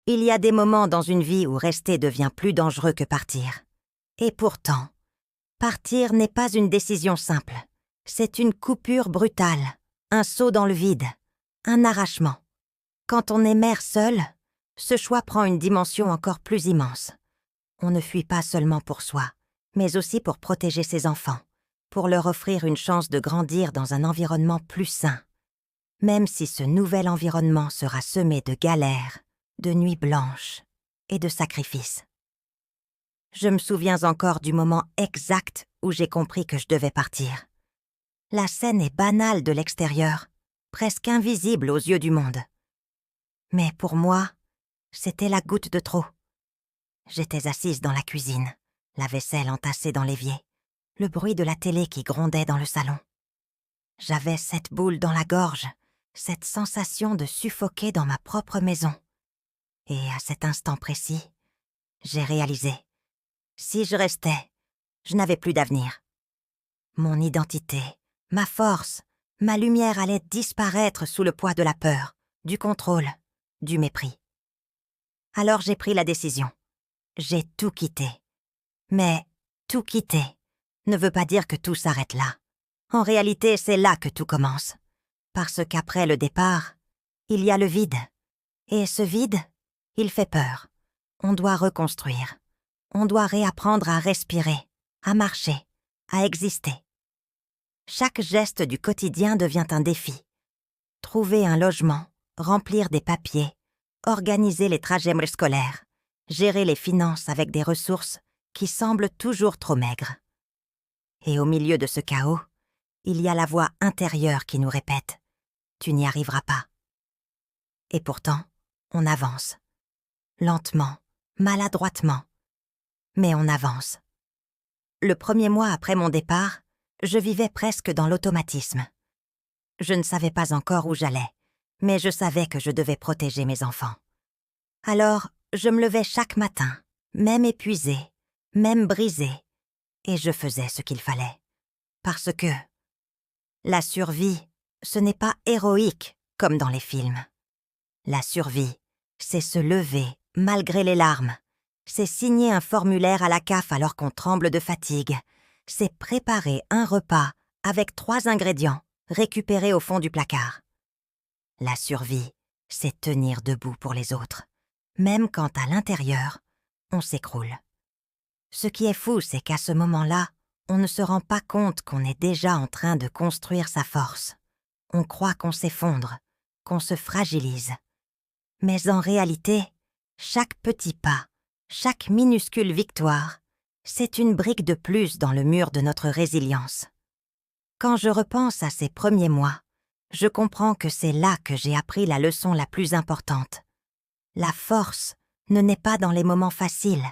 Il y a des moments dans une vie où rester devient plus dangereux que partir. Et pourtant, partir n'est pas une décision simple. C'est une coupure brutale, un saut dans le vide, un arrachement. Quand on est mère seule, ce choix prend une dimension encore plus immense. On ne fuit pas seulement pour soi, mais aussi pour protéger ses enfants, pour leur offrir une chance de grandir dans un environnement plus sain. Même si ce nouvel environnement sera semé de galères, de nuits blanches et de sacrifices. Je me souviens encore du moment exact où j'ai compris que je devais partir. La scène est banale de l'extérieur, presque invisible aux yeux du monde. Mais pour moi, c'était la goutte de trop. J'étais assise dans la cuisine, la vaisselle entassée dans l'évier, le bruit de la télé qui grondait dans le salon. J'avais cette boule dans la gorge, cette sensation de suffoquer dans ma propre maison. Et à cet instant précis, j'ai réalisé, si je restais, je n'avais plus d'avenir. Mon identité, ma force, ma lumière allaient disparaître sous le poids de la peur, du contrôle, du mépris. Alors j'ai pris la décision. J'ai tout quitté. Mais tout quitter ne veut pas dire que tout s'arrête là. En réalité, c'est là que tout commence. Parce qu'après le départ, il y a le vide. Et ce vide, il fait peur. On doit reconstruire. On doit réapprendre à respirer, à marcher, à exister. Chaque geste du quotidien devient un défi. Trouver un logement, remplir des papiers, organiser les trajets scolaires, gérer les finances avec des ressources qui semblent toujours trop maigres. Et au milieu de ce chaos, il y a la voix intérieure qui nous répète « Tu n'y arriveras pas ». Et pourtant, on avance. Lentement, maladroitement. Mais on avance. Le premier mois après mon départ, je vivais presque dans l'automatisme. Je ne savais pas encore où j'allais, mais je savais que je devais protéger mes enfants. Alors, je me levais chaque matin, même épuisée, même brisée, et je faisais ce qu'il fallait. Parce que la survie, ce n'est pas héroïque comme dans les films. La survie, c'est se lever malgré les larmes. C'est signer un formulaire à la CAF alors qu'on tremble de fatigue. C'est préparer un repas avec 3 ingrédients récupérés au fond du placard. La survie, c'est tenir debout pour les autres, même quand à l'intérieur, on s'écroule. Ce qui est fou, c'est qu'à ce moment-là, on ne se rend pas compte qu'on est déjà en train de construire sa force. On croit qu'on s'effondre, qu'on se fragilise. Mais en réalité, chaque petit pas, chaque minuscule victoire, c'est une brique de plus dans le mur de notre résilience. Quand je repense à ces premiers mois, je comprends que c'est là que j'ai appris la leçon la plus importante. La force ne naît pas dans les moments faciles.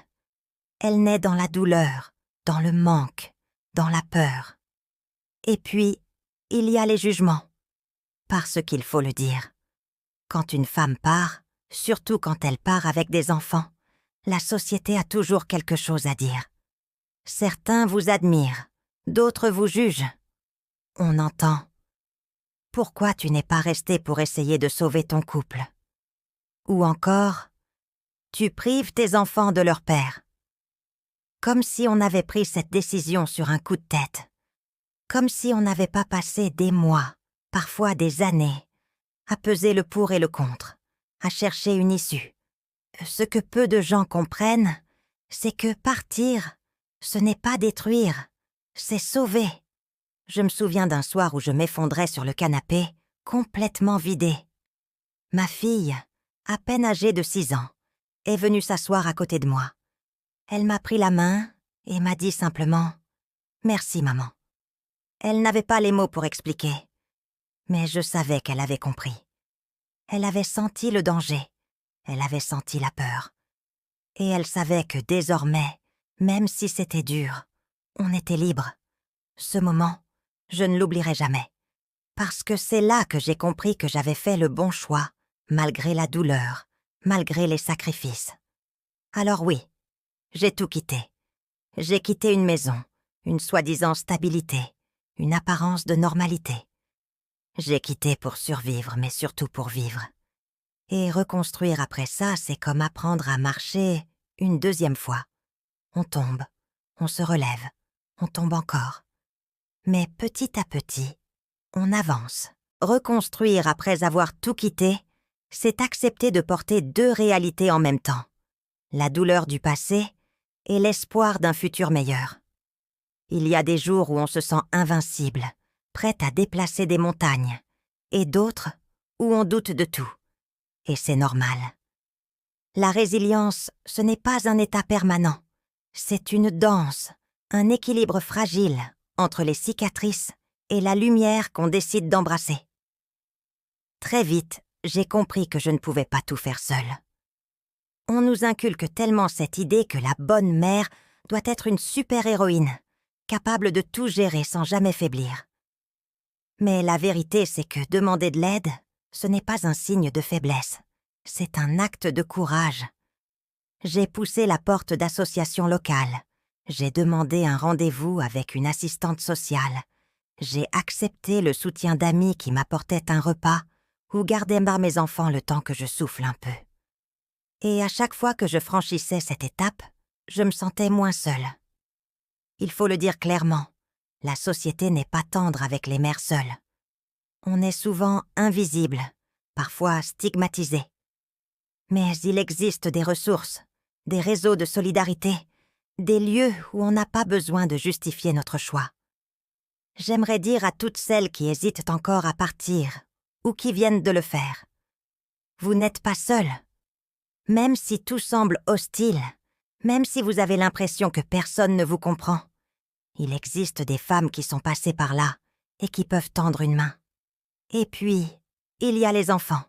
Elle naît dans la douleur, dans le manque, dans la peur. Et puis, il y a les jugements. Parce qu'il faut le dire, quand une femme part, surtout quand elle part avec des enfants, la société a toujours quelque chose à dire. Certains vous admirent, d'autres vous jugent. On entend « Pourquoi tu n'es pas resté pour essayer de sauver ton couple ?» Ou encore « Tu prives tes enfants de leur père ?» Comme si on avait pris cette décision sur un coup de tête. Comme si on n'avait pas passé des mois, parfois des années, à peser le pour et le contre, à chercher une issue. Ce que peu de gens comprennent, c'est que partir, ce n'est pas détruire, c'est sauver. Je me souviens d'un soir où je m'effondrais sur le canapé, complètement vidé. Ma fille, à peine âgée de 6 ans, est venue s'asseoir à côté de moi. Elle m'a pris la main et m'a dit simplement « Merci, maman ». Elle n'avait pas les mots pour expliquer, mais je savais qu'elle avait compris. Elle avait senti le danger, elle avait senti la peur. Et elle savait que désormais, même si c'était dur, on était libre. Ce moment, je ne l'oublierai jamais. Parce que c'est là que j'ai compris que j'avais fait le bon choix, malgré la douleur, malgré les sacrifices. Alors oui, j'ai tout quitté. J'ai quitté une maison, une soi-disant stabilité, une apparence de normalité. J'ai quitté pour survivre, mais surtout pour vivre. Et reconstruire après ça, c'est comme apprendre à marcher une deuxième fois. On tombe, on se relève, on tombe encore. Mais petit à petit, on avance. Reconstruire après avoir tout quitté, c'est accepter de porter deux réalités en même temps. La douleur du passé et l'espoir d'un futur meilleur. Il y a des jours où on se sent invincible, prête à déplacer des montagnes, et d'autres où on doute de tout. Et c'est normal. La résilience, ce n'est pas un état permanent. C'est une danse, un équilibre fragile entre les cicatrices et la lumière qu'on décide d'embrasser. Très vite, j'ai compris que je ne pouvais pas tout faire seule. On nous inculque tellement cette idée que la bonne mère doit être une super-héroïne, capable de tout gérer sans jamais faiblir. Mais la vérité, c'est que demander de l'aide, ce n'est pas un signe de faiblesse. C'est un acte de courage. J'ai poussé la porte d'associations locales. J'ai demandé un rendez-vous avec une assistante sociale. J'ai accepté le soutien d'amis qui m'apportaient un repas ou gardaient mes enfants le temps que je souffle un peu. Et à chaque fois que je franchissais cette étape, je me sentais moins seule. Il faut le dire clairement, la société n'est pas tendre avec les mères seules. On est souvent invisible, parfois stigmatisé. Mais il existe des ressources, des réseaux de solidarité, des lieux où on n'a pas besoin de justifier notre choix. J'aimerais dire à toutes celles qui hésitent encore à partir ou qui viennent de le faire, vous n'êtes pas seules. Même si tout semble hostile, même si vous avez l'impression que personne ne vous comprend, il existe des femmes qui sont passées par là et qui peuvent tendre une main. Et puis, il y a les enfants.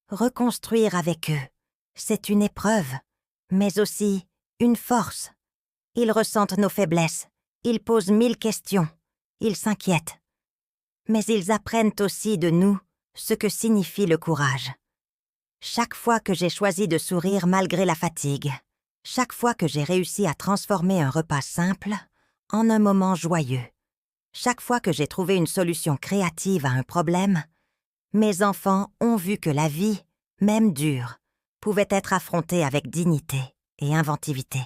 Reconstruire avec eux, c'est une épreuve, mais aussi une force. Ils ressentent nos faiblesses, ils posent 1000 questions, ils s'inquiètent. Mais ils apprennent aussi de nous ce que signifie le courage. Chaque fois que j'ai choisi de sourire malgré la fatigue, chaque fois que j'ai réussi à transformer un repas simple en un moment joyeux, chaque fois que j'ai trouvé une solution créative à un problème, mes enfants ont vu que la vie, même dure, pouvait être affrontée avec dignité et inventivité.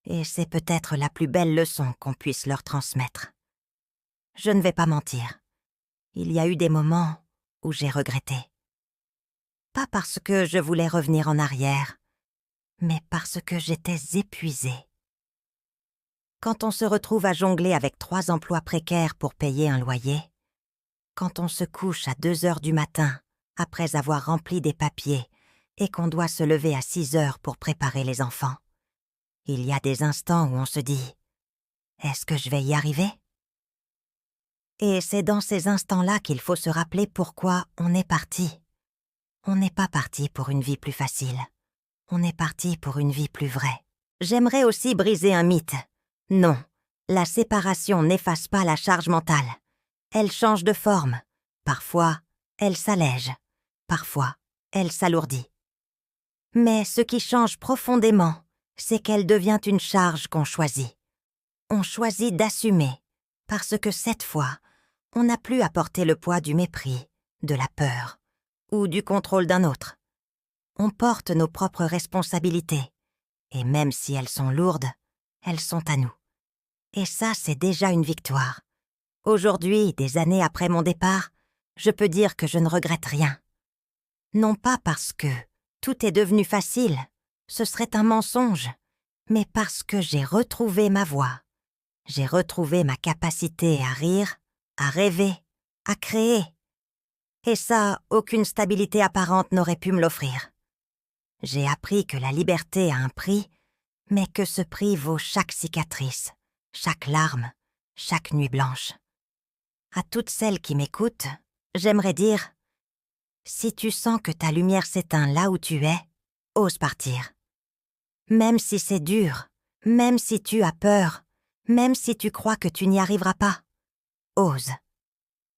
Et c'est peut-être la plus belle leçon qu'on puisse leur transmettre. Je ne vais pas mentir. Il y a eu des moments où j'ai regretté. Pas parce que je voulais revenir en arrière, mais parce que j'étais épuisée. Quand on se retrouve à jongler avec 3 emplois précaires pour payer un loyer, quand on se couche à 2 heures du matin après avoir rempli des papiers et qu'on doit se lever à 6 heures pour préparer les enfants, il y a des instants où on se dit « Est-ce que je vais y arriver ?» Et c'est dans ces instants-là qu'il faut se rappeler pourquoi on est parti. On n'est pas parti pour une vie plus facile. On est parti pour une vie plus vraie. J'aimerais aussi briser un mythe. Non, la séparation n'efface pas la charge mentale. Elle change de forme. Parfois, elle s'allège. Parfois, elle s'alourdit. Mais ce qui change profondément, c'est qu'elle devient une charge qu'on choisit. On choisit d'assumer, parce que cette fois, on n'a plus à porter le poids du mépris, de la peur ou du contrôle d'un autre. On porte nos propres responsabilités, et même si elles sont lourdes, elles sont à nous. Et ça, c'est déjà une victoire. Aujourd'hui, des années après mon départ, je peux dire que je ne regrette rien. Non pas parce que tout est devenu facile, ce serait un mensonge, mais parce que j'ai retrouvé ma voix. J'ai retrouvé ma capacité à rire, à rêver, à créer. Et ça, aucune stabilité apparente n'aurait pu me l'offrir. J'ai appris que la liberté a un prix, mais que ce prix vaut chaque cicatrice, chaque larme, chaque nuit blanche. À toutes celles qui m'écoutent, j'aimerais dire « Si tu sens que ta lumière s'éteint là où tu es, ose partir. Même si c'est dur, même si tu as peur, même si tu crois que tu n'y arriveras pas, ose.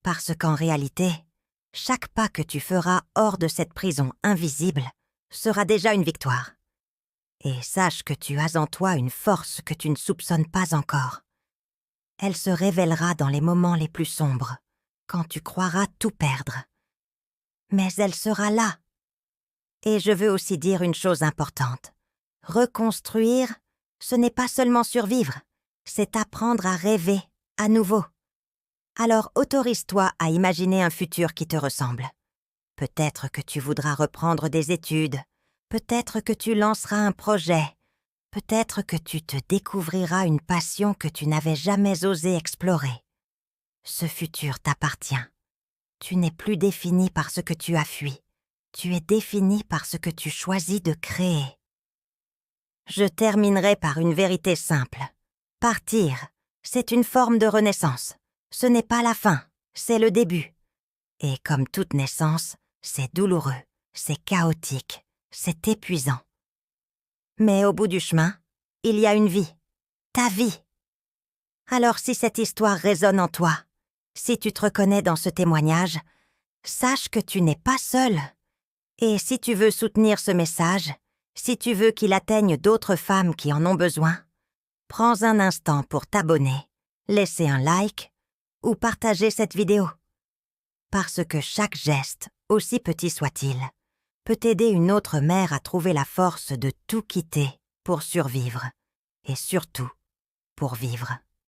Parce qu'en réalité, chaque pas que tu feras hors de cette prison invisible sera déjà une victoire. Et sache que tu as en toi une force que tu ne soupçonnes pas encore. Elle se révélera dans les moments les plus sombres, quand tu croiras tout perdre. Mais elle sera là, Et je veux aussi dire une chose importante. Reconstruire, ce n'est pas seulement survivre, c'est apprendre à rêver, à nouveau. Alors autorise-toi à imaginer un futur qui te ressemble. Peut-être que tu voudras reprendre des études, peut-être que tu lanceras un projet, peut-être que tu te découvriras une passion que tu n'avais jamais osé explorer. Ce futur t'appartient. Tu n'es plus défini par ce que tu as fui. Tu es défini par ce que tu choisis de créer. Je terminerai par une vérité simple. Partir, c'est une forme de renaissance. Ce n'est pas la fin, c'est le début. Et comme toute naissance, c'est douloureux, c'est chaotique, c'est épuisant. Mais au bout du chemin, il y a une vie, ta vie. Alors si cette histoire résonne en toi, si tu te reconnais dans ce témoignage, sache que tu n'es pas seul. Et si tu veux soutenir ce message, si tu veux qu'il atteigne d'autres femmes qui en ont besoin, prends un instant pour t'abonner, laisser un like ou partager cette vidéo. Parce que chaque geste, aussi petit soit-il, peut aider une autre mère à trouver la force de tout quitter pour survivre et surtout pour vivre.